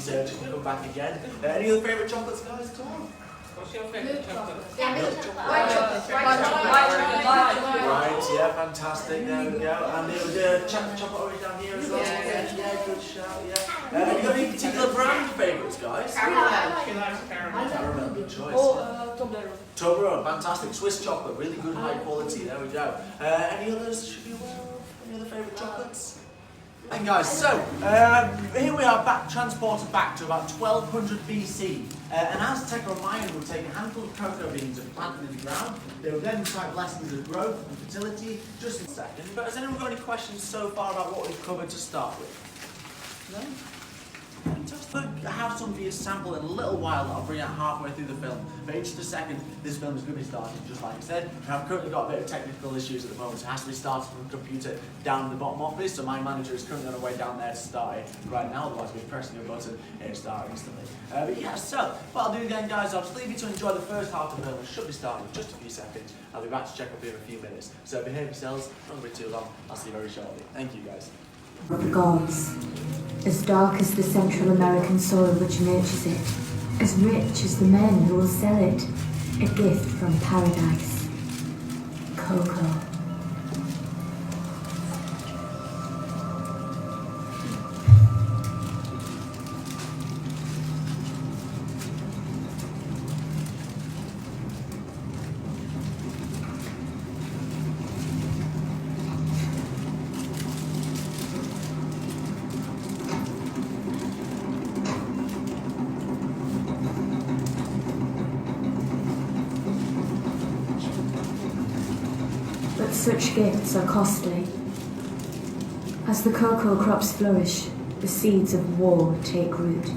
research and come back again. Any other favourite chocolates, guys? Come on. What's your favourite chocolate? White chocolate. Right, yeah, fantastic. There we go. And it was chocolate orange down here as well. Yeah, good shout. Yeah. Have you got any particular brand favourites, guys? Caramel, good choice. Toblerone, fantastic. Swiss chocolate, really good, high quality. There we go. Any others should be aware of? Any other favourite chocolates? And guys, so here we are transported back to about 1200 BC. An Aztec or Mayan would take a handful of cocoa beans and plant them in the ground. They would then recite lessons of growth and fertility. Just in a second. But has anyone got any questions so far about what we've covered to start with? No? Fantastic. I have some for you to sample in a little while that I'll bring out halfway through the film. But in just a second, this film is going to be starting, just like I said. And I've currently got a bit of technical issues at the moment, so it has to be started from the computer down in the bottom office. So my manager is currently on her way down there to start it right now, otherwise we're pressing a button and it'll start instantly. But yeah, so what I'll do again, guys, I'll just leave you to enjoy the first half of the film. It should be starting in just a few seconds. I'll be back to check up here in a few minutes. So behave yourselves, don't be too long. I'll see you very shortly. Thank you, guys. Of the gods, as dark as the Central American soil which nurtures it, as rich as the men who will sell it, a gift from paradise. Cocoa. But such gifts are costly. As the cocoa crops flourish, the seeds of war take root.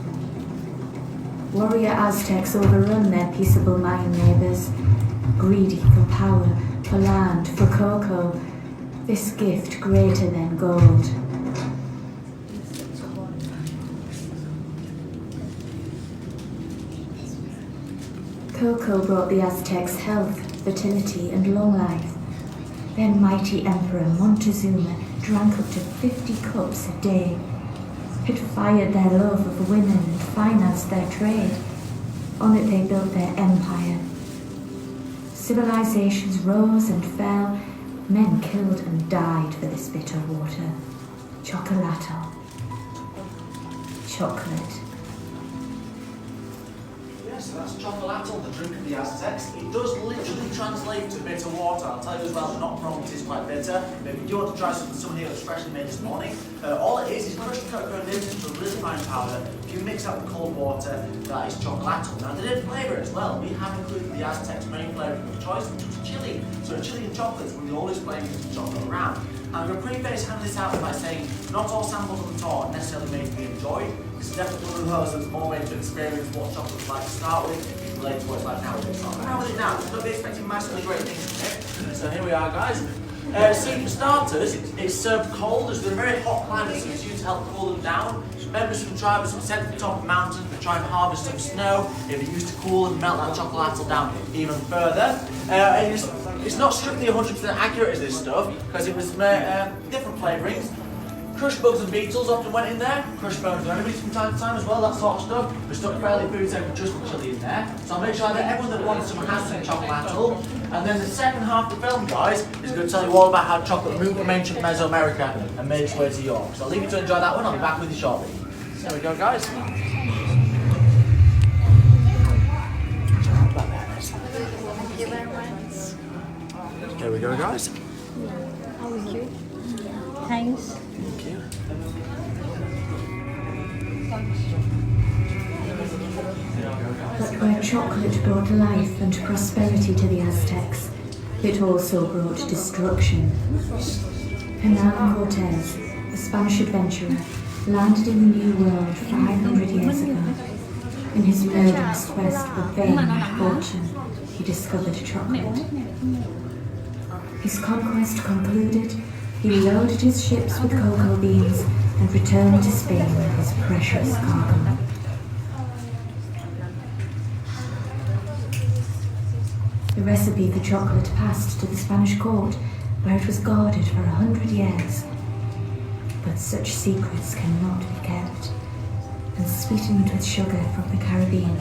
Warrior Aztecs overrun their peaceable Mayan neighbors, greedy for power, for land, for cocoa, this gift greater than gold. Cocoa brought the Aztecs health, fertility, and long life. Their mighty emperor Montezuma drank up to 50 cups a day. It fired their love of women and financed their trade. On it they built their empire. Civilizations rose and fell. Men killed and died for this bitter water. Chocolato. Chocolate. Yes, so that's chocolatl, the drink of the Aztecs. It does literally translate to bitter water. I'll tell you as well, not wrong, it is quite bitter. But if you do want to try some here that's freshly made this morning, all it is crushed cocoa nibs into a really fine powder. If you mix that with cold water, that is chocolatl. Now, they did flavour it as well. We have included the Aztecs' main flavour of choice, which was chili. So chili and chocolate is one of the oldest flavours of chocolate around. I'm going to preface hand this out by saying not all samples of the tour are necessarily made to be enjoyed. This is definitely one of those that's more made to experience what chocolate's like to start with, if you relate to what it's like nowadays. So how is it now? Don't be expecting massively great things from it. So here we are, guys. See, for starters, it's served cold. It's a very hot climate, so it's used to help cool them down. Members from tribes were sent to the top of mountains to try and harvest some snow. It was used to cool and melt that chocolatl down even further. It's not strictly 100% accurate as this stuff, because it was different flavourings. Crushed bugs and beetles often went in there. Crushed bones and enemies from time to time as well, that sort of stuff. We stuck fairly food safe with just the chili in there. So I'll make sure that everyone that wants some has some chocolatl. And then the second half of the film, guys, is going to tell you all about how chocolate moved from ancient Mesoamerica and made its way to York. So I'll leave you to enjoy that one. I'll be back with you shortly. There we go, guys. There we go, guys. Thanks. Thank you. But where chocolate brought life and prosperity to the Aztecs, it also brought destruction. Hernán Cortés, a Spanish adventurer, landed in the New World 500 years ago. In his murderous quest for fame and fortune, he discovered chocolate. His conquest concluded, he loaded his ships with cocoa beans and returned to Spain with his precious cargo. The recipe for chocolate passed to the Spanish court, where it was guarded for 100 years. But such secrets cannot be kept. and sweetened with sugar from the Caribbean.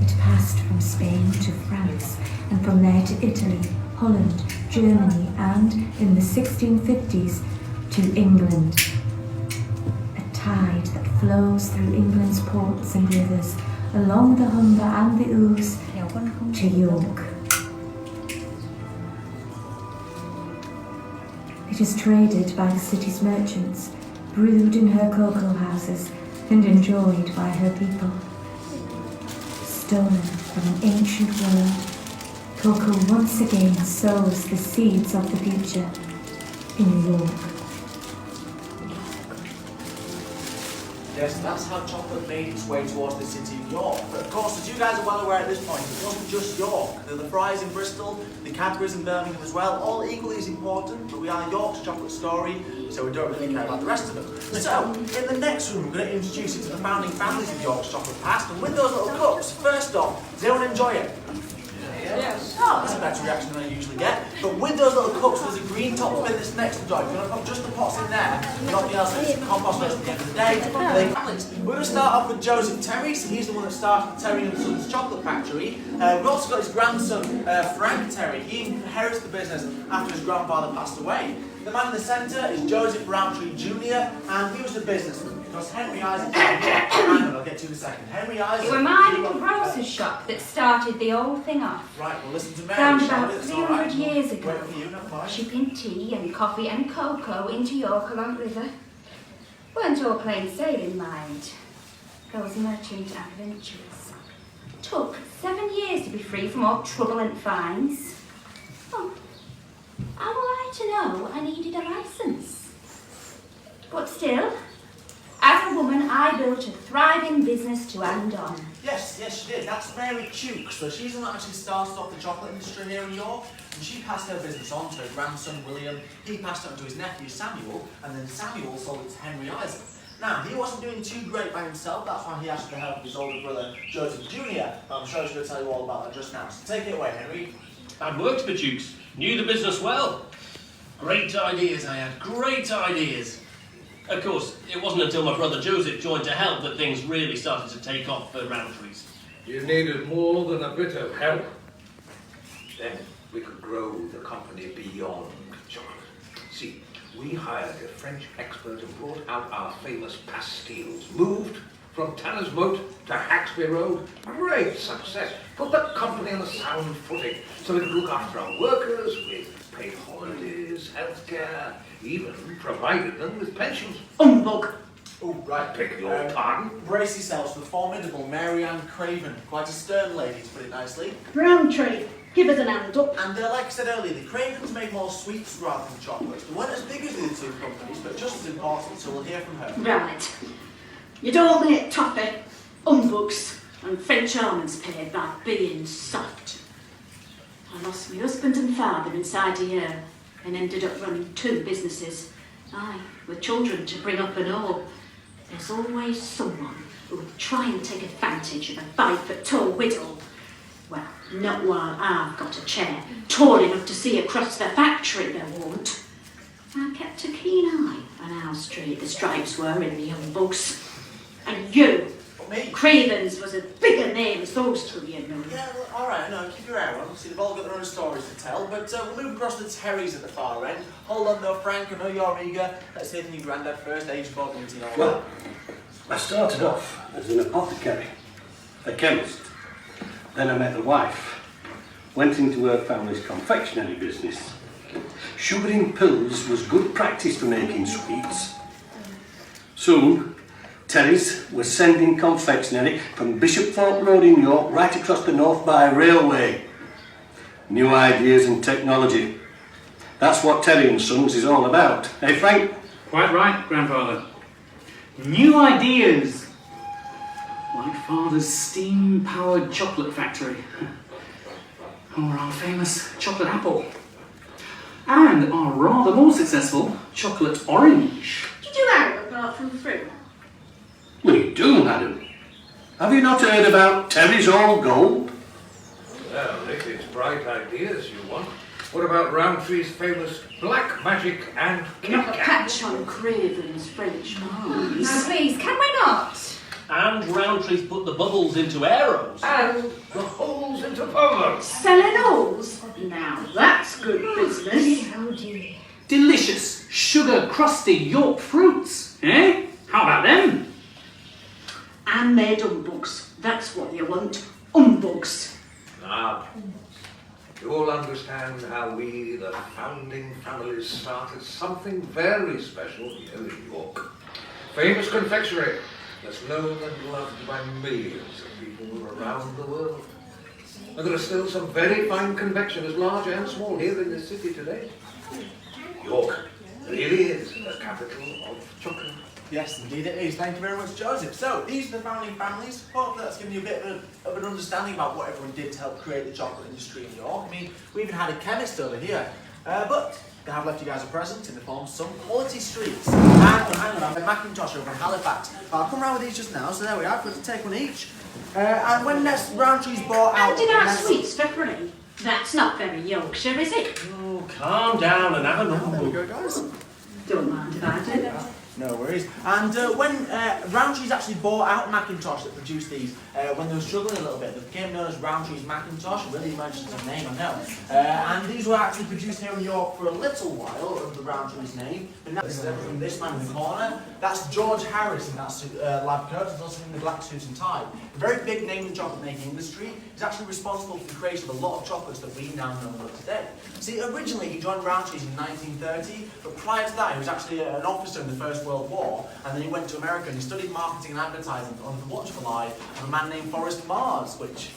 It passed from Spain to France, and from there to Italy, Holland, Germany, and, in the 1650s, to England. A tide that flows through England's ports and rivers, along the Humber and the Ouse, to York. It is traded by the city's merchants, brewed in her cocoa houses, and enjoyed by her people. Stolen from an ancient world, cocoa once again sows the seeds of the future in York. Yes, that's how chocolate made its way towards the city of York. But of course, as you guys are well aware at this point, it wasn't just York. There were the Fry's in Bristol, the Cadbury's in Birmingham as well, all equally as important, but we are York's chocolate story, so we don't really care about the rest of them. So, in the next room, we're going to introduce you to the founding families of York's chocolate past, and with those little cups, first off, does anyone enjoy it? Yes. Oh, that's a better reaction than I usually get. But with those little cups, there's a green top bit that's next to the door. You're going to put just the pots in there, and nothing else. It's compost waste at the end of the day. We're going to start off with Joseph Terry. So he's the one that started Terry and Son's Chocolate Factory. We've also got his grandson, Frank Terry. He inherited the business after his grandfather passed away. The man in the centre is Joseph Roundtree Jr., and he was a businessman. Because Henry Isaac, I'll get to in a second. Henry Isaac. It was my little grocer's shop that started the whole thing off. Right, well listen to Mary. Round shall about we? It's 300 all right. years ago, Wait for you, not mine. shipping tea and coffee and cocoa into York along the river. Weren't all plain sailing, mind. Those merchant adventures. Took 7 years to be free from all trouble and fines. Oh, how were I to know I needed a licence? But still, as a woman, I built a thriving business to hand on. Yes, she did. That's Mary Chooks. So she's the one that actually started off the chocolate industry here in York. And she passed her business on to her grandson, William. He passed it on to his nephew, Samuel. And then Samuel sold it to Henry Isaac. Now, he wasn't doing too great by himself. That's why he asked the help of his older brother, Joseph Jr. I'm sure he's going to tell you all about that just now. So take it away, Henry. I'd worked for Dukes, knew the business well. Great ideas I had, great ideas. Of course, it wasn't until my brother Joseph joined to help that things really started to take off for Roundtrees. You needed more than a bit of help. Then we could grow the company beyond chocolate. See, we hired a French expert and brought out our famous pastilles. Moved from Tanner's Moat to Haxby Road. Great success. Put the company on a sound footing so we could look after our workers with paid holidays, healthcare, even provided them with pensions. Humbug! Oh, right. Beg your pardon? Brace yourselves for the formidable Mary Ann Craven. Quite a stern lady, to put it nicely. Roundtree, give us an hand up. And like I said earlier, the Cravens made more sweets rather than chocolates. They weren't as big as the other two companies, but just as important, so we'll hear from her. Right. You don't make toffee, humbugs, and French almonds paid by being soft. I lost my husband and father inside a year and ended up running 2 businesses. Aye, with children to bring up and all. There's always someone who would try and take advantage of a 5-foot-tall widow. Well, not while I've got a chair tall enough to see across the factory, there won't. I kept a keen eye on how straight the stripes were in the young bugs. And you, Me? Cravens was a bigger name as those two, you know. Yeah, well, alright, no, keep your hair on. See, they've all got their own stories to tell, but we'll move across to the Terrys at the far end. Hold on though, Frank, I know you're eager. Let's hear from your granddad first, age 14 and all that. Well, I started off as an apothecary, a chemist. Then I met the wife, went into her family's confectionery business. Sugaring pills was good practice for making sweets. Soon, Terry's was sending confectionery from Bishopthorpe Road in York right across the north by railway. New ideas and technology. That's what Terry and Sons is all about. Hey, Frank? Quite right, grandfather. New ideas. Like Father's steam-powered chocolate factory. Or our famous chocolate apple. And our rather more successful chocolate orange. Did you marry apart from fruit? What are you doing, madam? Have you not heard about Terry's All Gold? Well, if it's bright ideas you want, what about Roundtree's famous black magic and Kit Not a Kat? patch on Craven's French arms. Now please, can we not? And Roundtree's put the bubbles into arrows. And the holes into bombers. Selling holes? Now that's good business. Oh dear. Delicious, sugar-crusted York fruits, eh? How about them? And made humbugs. That's what you want. Humbugs. Now, you all understand how we, the founding families, started something very special here in York. Famous confectionery that's known and loved by millions of people around the world. And there are still some very fine confectioners, large and small, here in this city today. York really is the capital of chocolate. Yes, indeed it is. Thank you very much, Joseph. So, these are the founding families. Hopefully that's given you a bit of an understanding about what everyone did to help create the chocolate industry in York. I mean, we even had a chemist over here. But they have left you guys a present in the form of some quality streets. And hang on, I'm a Macintosh over in Halifax. I'll come round with these just now, so there we are. We're going to take one each. And when Roundtree's bought out... Handing out sweets for free? That's not very Yorkshire, is it? Oh, calm down and have a There we number. go, guys. Don't mind if I do. No worries. And when Roundtree's actually bought out Macintosh that produced these, when they were struggling a little bit, they became known as Roundtree's Macintosh. Really mentions a name, I know. And these were actually produced here in York for a little while under Roundtree's name. And that's from this man in the corner. That's George Harris in that suit, lab coat. He's also in the black suit and tie. A very big name in the chocolate making industry. He's actually responsible for the creation of a lot of chocolates that we now know and love today. See, originally he joined Roundtree's in 1930, but prior to that he was actually an officer in the First World War, and then he went to America and he studied marketing and advertising under the watchful eye of a man named Forrest Mars, which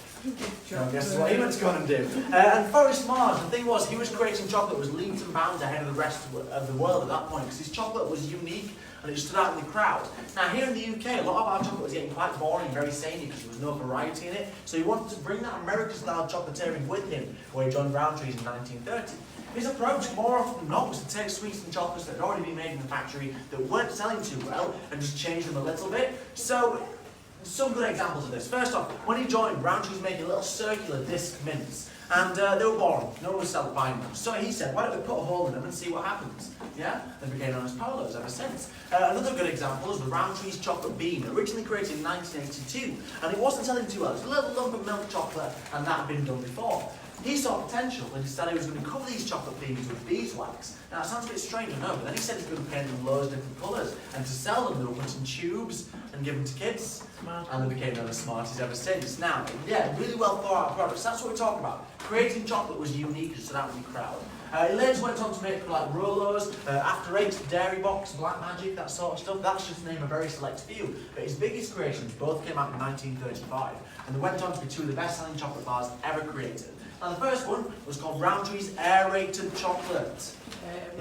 I guess is what he went to go on and do. And Forrest Mars, the thing was, he was creating chocolate that was leaps and bounds ahead of the rest of the world at that point, because his chocolate was unique and it stood out in the crowd. Now here in the UK, a lot of our chocolate was getting quite boring, very samey, because there was no variety in it, so he wanted to bring that American-style chocolatiering with him, where he joined Roundtree's in 1930. His approach, more often than not, was to take sweets and chocolates that had already been made in the factory that weren't selling too well and just change them a little bit. So, some good examples of this. First off, when he joined, Roundtree was making little circular disc mints, and they were boring. No one was buying them. So he said, why don't we put a hole in them and see what happens? Yeah? They became known as Polos ever since. Another good example is the Roundtree's chocolate bean, originally created in 1982, and it wasn't selling too well. It was a little lump of milk chocolate, and that had been done before. He saw potential and decided he was going to cover these chocolate beans with beeswax. Now, it sounds a bit strange, I know, but then he said he was going to paint them in loads of different colours, and to sell them, they were put in tubes and given to kids. And they became known as Smarties ever since. Now, yeah, really well thought out products. That's what we're talking about. Creating chocolate was unique and stood out in the crowd. He later went on to make like Rolos, After Eight, Dairy Box, Black Magic, that sort of stuff. That's just to name a very select few. But his biggest creations both came out in 1935, and they went on to be two of the best-selling chocolate bars ever created. Now the first one was called Roundtree's Aerated Chocolate.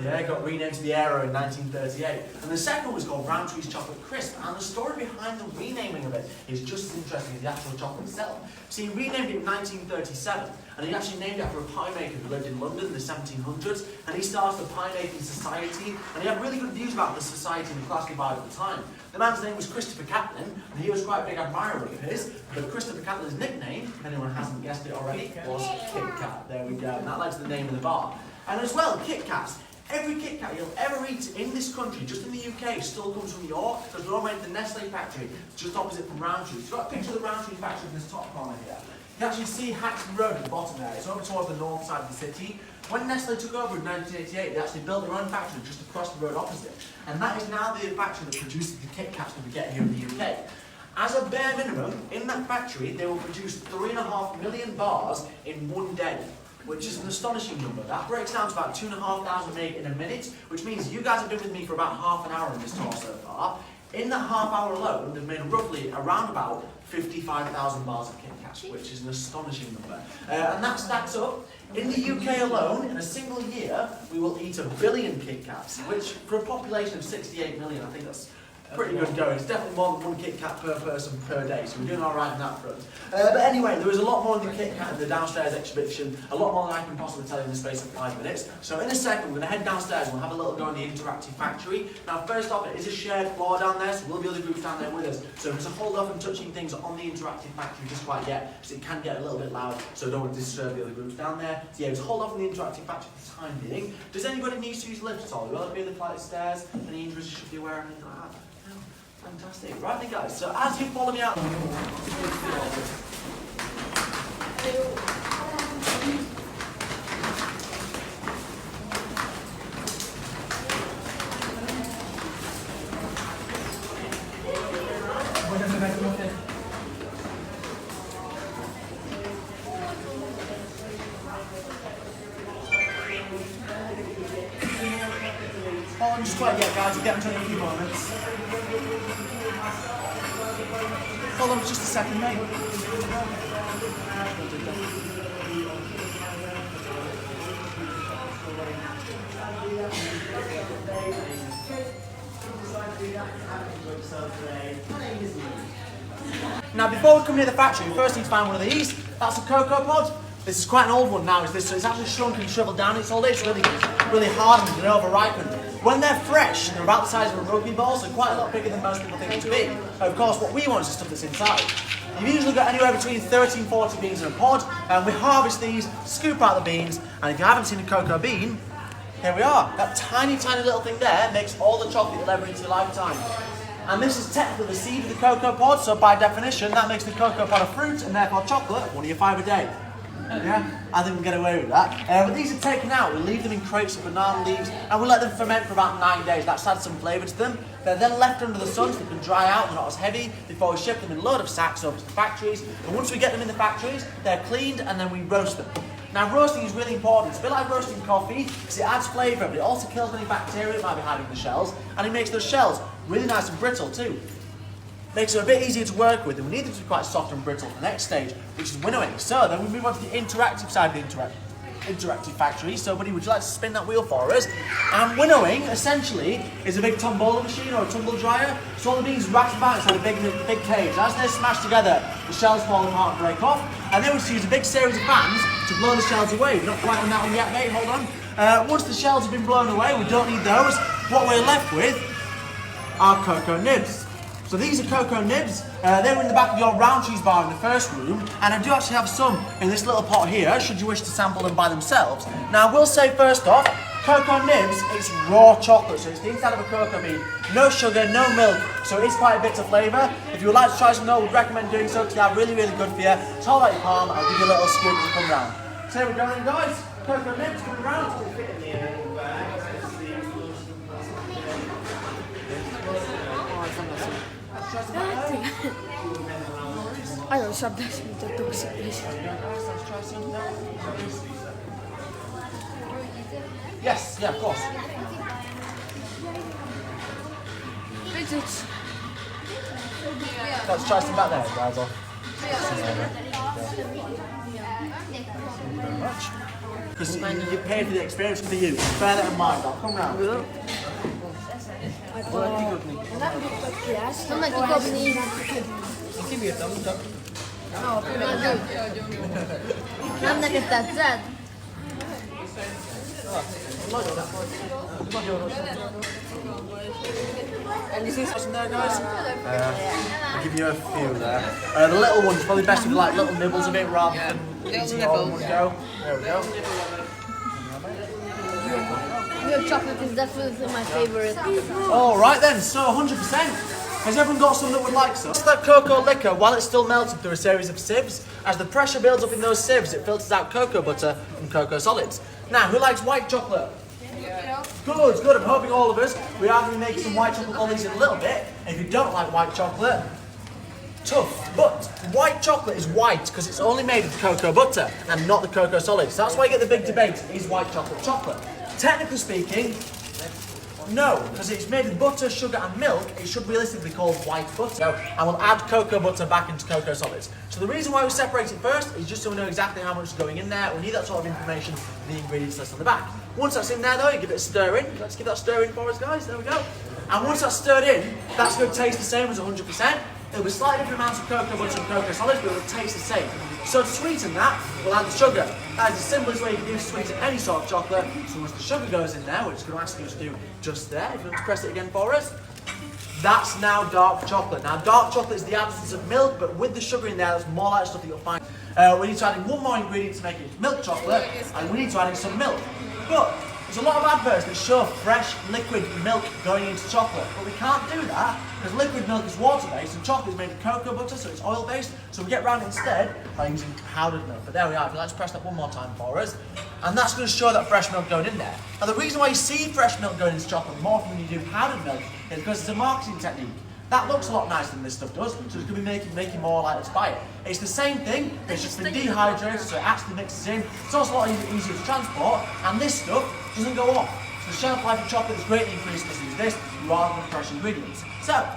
Yeah, it got renamed to the Aero in 1938. And the second was called Roundtree's Chocolate Crisp, and the story behind the renaming of it is just as interesting as the actual chocolate itself. See, he renamed it in 1937, and he actually named it after a pie maker who lived in London in the 1700s, and he started the Pie Making Society, and he had really good views about the society and the class divide at the time. The man's name was Christopher Catlin, and he was quite a big admirer of his, but Christopher Catlin's nickname, if anyone hasn't guessed it already, was Kit Kat. There we go, and that led to the name of the bar. And as well, Kit Kats. Every Kit Kat you'll ever eat in this country, just in the UK, still comes from York, because they're all made at the Nestle factory, just opposite from Roundtree. So you've got a picture of the Roundtree factory in this top corner here. You can actually see Haxton Road at the bottom there. It's over towards the north side of the city. When Nestle took over in 1988, they actually built their own factory just across the road opposite. And that is now the factory that produces the Kit Kats that we get here in the UK. As a bare minimum, in that factory, they will produce 3.5 million bars in one day, which is an astonishing number. That breaks down to about 2,500 made in a minute, which means you guys have been with me for about half an hour in this tour so far. In that half hour alone, they've made roughly around about 55,000 bars of Kit Kats, which is an astonishing number. And that stacks up. In the UK alone, in a single year, we will eat 1 billion Kit Kats, which for a population of 68 million, I think that's pretty good going. It's definitely more than 1 Kit Kat per person per day, so we're doing all right on that front. But anyway, there is a lot more in the Kit Kat in the downstairs exhibition, a lot more than I can possibly tell you in the space of 5 minutes. So in a second, we're going to head downstairs and we'll have a little go in the interactive factory. Now, first off, it is a shared floor down there, so there will be other groups down there with us. So there's a hold off and touching things on the interactive factory just quite yet, because it can get a little bit loud, so don't want to disturb the other groups down there. So yeah, just hold off on the interactive factory for the time being. Does anybody need to use lifts at all? Will it be the flight of stairs? Any injuries you should be aware of, anything like that? Fantastic. Right then, guys, so as you follow me out... Oh, I'm just quite yet, guys. We'll get them to in a few moments. Hold on just a second, mate. Now, before we come near the factory, we first need to find one of these. That's a cocoa pod. This is quite an old one now. It's actually shrunk and shriveled down. It's old. It's really hardened and over-ripened. When they're fresh, they're about the size of a rugby ball, so quite a lot bigger than most people think them to be. Of course, what we want is the stuff that's inside. You've usually got anywhere between 30 and 40 beans in a pod, and we harvest these, scoop out the beans, and if you haven't seen a cocoa bean, here we are. That tiny, tiny little thing there makes all the chocolate you'll ever eat in your lifetime. And this is technically the seed of the cocoa pod, so by definition, that makes the cocoa pod a fruit, and therefore chocolate, one of your 5 a day. Yeah, I think we can get away with that. But these are taken out, we leave them in crates of banana leaves, and we let them ferment for about 9 days. That's adds some flavour to them. They're then left under the sun so they can dry out, they're not as heavy, before we ship them in a load of sacks over to the factories. And once we get them in the factories, they're cleaned and then we roast them. Now, roasting is really important. It's a bit like roasting coffee, because it adds flavour, but it also kills any bacteria that might be hiding in the shells, and it makes those shells really nice and brittle too. Makes them a bit easier to work with, and we need them to be quite soft and brittle for the next stage, which is winnowing. So then we move on to the interactive side of the interactive factory. So buddy, would you like to spin that wheel for us? And winnowing, essentially, is a big tumble machine or a tumble dryer. So all the beans rattle about inside a big cage. As they're smashed together, the shells fall apart and break off, and then we use a big series of fans to blow the shells away. We're not quite on that one yet, mate, hold on. Once the shells have been blown away, we don't need those. What we're left with are cocoa nibs. So these are cocoa nibs. They were in the back of your round cheese bar in the first room, and I do actually have some in this little pot here, should you wish to sample them by themselves. Now I will say first off, cocoa nibs, it's raw chocolate, so it's the inside of a cocoa bean. No sugar, no milk, so it's quite a bitter flavour. If you would like to try some though, I would recommend doing so because they are really, really good for you. Just hold out your palm, I'll give you a little scoop as you come round. So here we go then guys, cocoa nibs coming round. Aion sabdas mitä tuksia. Yes, yeah, of course. Let's try some back there, guys. Thank you very much. Because you paid for the experience for you. Bear that in mind. I'll come round. To nagigodni. No, mam nakastadzad. And you see something there, guys? I'll give you a few there. The little one's probably best with like little nibbles of it rather than eating all in one go. There we go. Milk chocolate is definitely my favorite. Alright then, so 100%. Has everyone got some that would like some? It's that cocoa liquor while it's still melting through a series of sieves. As the pressure builds up in those sieves, it filters out cocoa butter and cocoa solids. Now, who likes white chocolate? Good, good. I'm hoping all of us. We are going to be making some white chocolate lollies in a little bit. And if you don't like white chocolate, tough. But white chocolate is white because it's only made of cocoa butter and not the cocoa solids. So that's why you get the big debate, is white chocolate chocolate? Technically speaking, no, because it's made of butter, sugar and milk, it should realistically be called white butter. And we'll add cocoa butter back into cocoa solids. So the reason why we separate it first is just so we know exactly how much is going in there. We need that sort of information in the ingredients list on the back. Once that's in there though, you give it a stir in. Let's give that stir in for us guys, there we go. And once that's stirred in, that's going to taste the same as 100%. It'll be slightly different amounts of cocoa butter and cocoa solids, but it'll taste the same. So to sweeten that, we'll add the sugar. That is the simplest way you can do to sweeten any sort of chocolate. So once the sugar goes in there, which is going to ask you to do just there, if you want to press it again for us, that's now dark chocolate. Now dark chocolate is the absence of milk, but with the sugar in there, that's more like stuff that you'll find. We need to add in one more ingredient to make it milk chocolate, and we need to add in some milk. But There's a lot of adverts that show fresh liquid milk going into chocolate, but we can't do that because liquid milk is water-based and chocolate is made of cocoa butter, so it's oil-based. So we get around it instead by using powdered milk. But there we are. If you'd like to press that one more time for us, and that's going to show that fresh milk going in there. Now the reason why you see fresh milk going into chocolate more often than you do powdered milk is because it's a marketing technique. That looks a lot nicer than this stuff does, so it's going to be making more likely to buy it. It's the same thing, it's just been dehydrated, so it actually mixes in. It's also a lot easier to transport, and this stuff doesn't go off. So the shelf life of chocolate is greatly increased because you use this rather than fresh ingredients. So,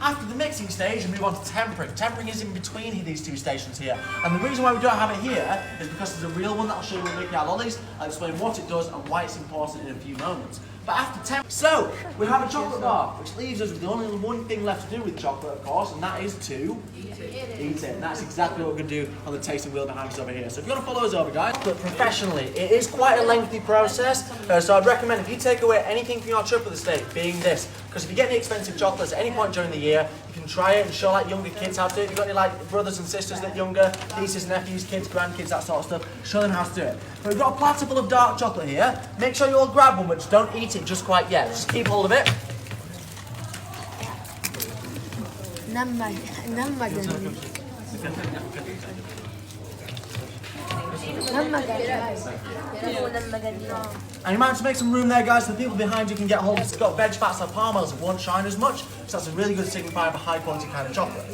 after the mixing stage, we move on to tempering. Tempering is in between these two stations here. And the reason why we don't have it here is because there's a real one that I'll show you when we make our lollies. I'll explain what it does and why it's important in a few moments. But after tempering, so we have a chocolate bar, which leaves us with the only one thing left to do with chocolate, of course, and that is to eat it. And that's exactly what we're going to do on the tasting wheel behind us over here. So if you want to follow us over, guys, but professionally, it is quite a lengthy process. So I'd recommend if you take away anything from your trip with the steak, being this, because if you get any expensive chocolates at any point during the year, you can try it and show like younger kids how to do it. If you've got any like brothers and sisters that are younger, nieces, nephews, kids, grandkids, that sort of stuff, show them how to do it. But we've got a platter full of dark chocolate here. Make sure you all grab one, but just don't eat it just quite yet. Just keep hold of it. And you managed to make some room there, guys, so the people behind you can get hold of it. It's got veg fats or palm oils that won't shine as much, so that's a really good signifier of a high quality kind of chocolate.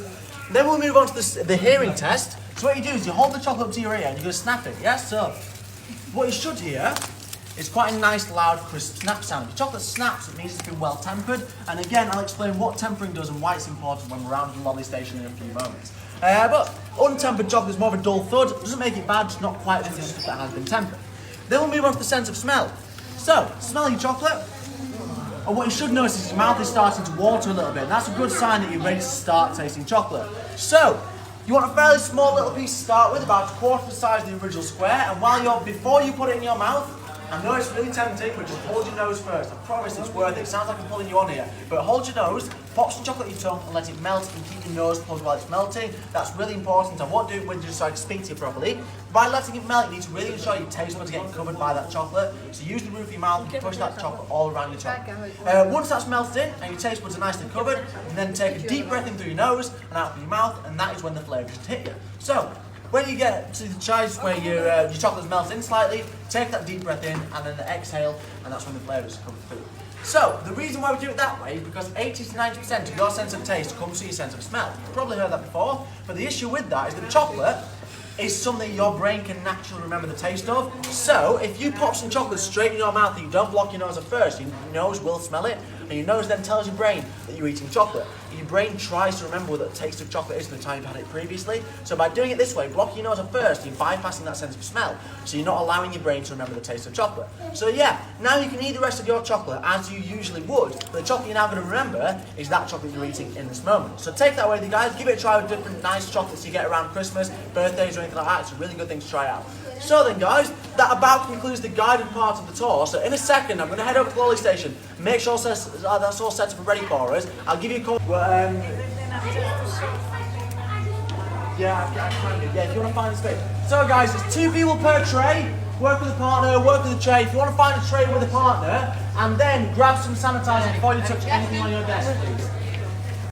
And then we'll move on to the hearing test. So what you do is you hold the chocolate up to your ear and you're going to snap it, yes? So what you should hear is quite a nice, loud, crisp snap sound. If your chocolate snaps, it means it's been well tempered. And again, I'll explain what tempering does and why it's important when we're around the lolly station in a few moments. But untempered chocolate is more of a dull thud. It doesn't make it bad, just not quite as good as stuff that has been tempered. Then we'll move on to the sense of smell. So, smell your chocolate. And what you should notice is your mouth is starting to water a little bit. And that's a good sign that you're ready to start tasting chocolate. So, you want a fairly small little piece to start with, about a quarter the size of the original square. And before you put it in your mouth, I know it's really tempting, but just hold your nose first. I promise it's worth it. It sounds like I'm pulling you on here. But hold your nose, pop some chocolate in your tongue and let it melt and keep your nose closed while it's melting. That's really important. I won't do it when you decide to speak to you properly. By letting it melt, you need to really ensure your taste buds are getting covered by that chocolate. So use the roof of your mouth and push that chocolate all around your tongue. Once that's melted in and your taste buds are nicely covered, and then take a deep breath in through your nose and out through your mouth, and that is when the flavour should hit you. So, when you get to the size where your chocolate's melted in slightly, take that deep breath in and then exhale, and that's when the flavours come through. So, the reason why we do it that way is because 80 to 90% of your sense of taste comes through your sense of smell. You've probably heard that before, but the issue with that is that chocolate is something your brain can naturally remember the taste of. So, if you pop some chocolate straight in your mouth and you don't block your nose at first, your nose will smell it, and your nose then tells your brain that you're eating chocolate. And your brain tries to remember what the taste of chocolate is from the time you've had it previously. So by doing it this way, blocking your nose at first, you're bypassing that sense of smell. So you're not allowing your brain to remember the taste of chocolate. So yeah, now you can eat the rest of your chocolate as you usually would, but the chocolate you're now going to remember is that chocolate you're eating in this moment. So take that away with you guys, give it a try with different nice chocolates you get around Christmas, birthdays or anything like that. It's a really good thing to try out. So then guys, that about concludes the guided part of the tour. So in a second, I'm going to head over to the lolly station, make sure that's all set up and ready for us. I'll give you a call. Yeah, I can do. Yeah, if you want to find a space. So guys, it's 2 people per tray. Work with a partner, work with a tray. If you want to find a tray with a partner, and then grab some sanitizer before you touch anything on your desk, please.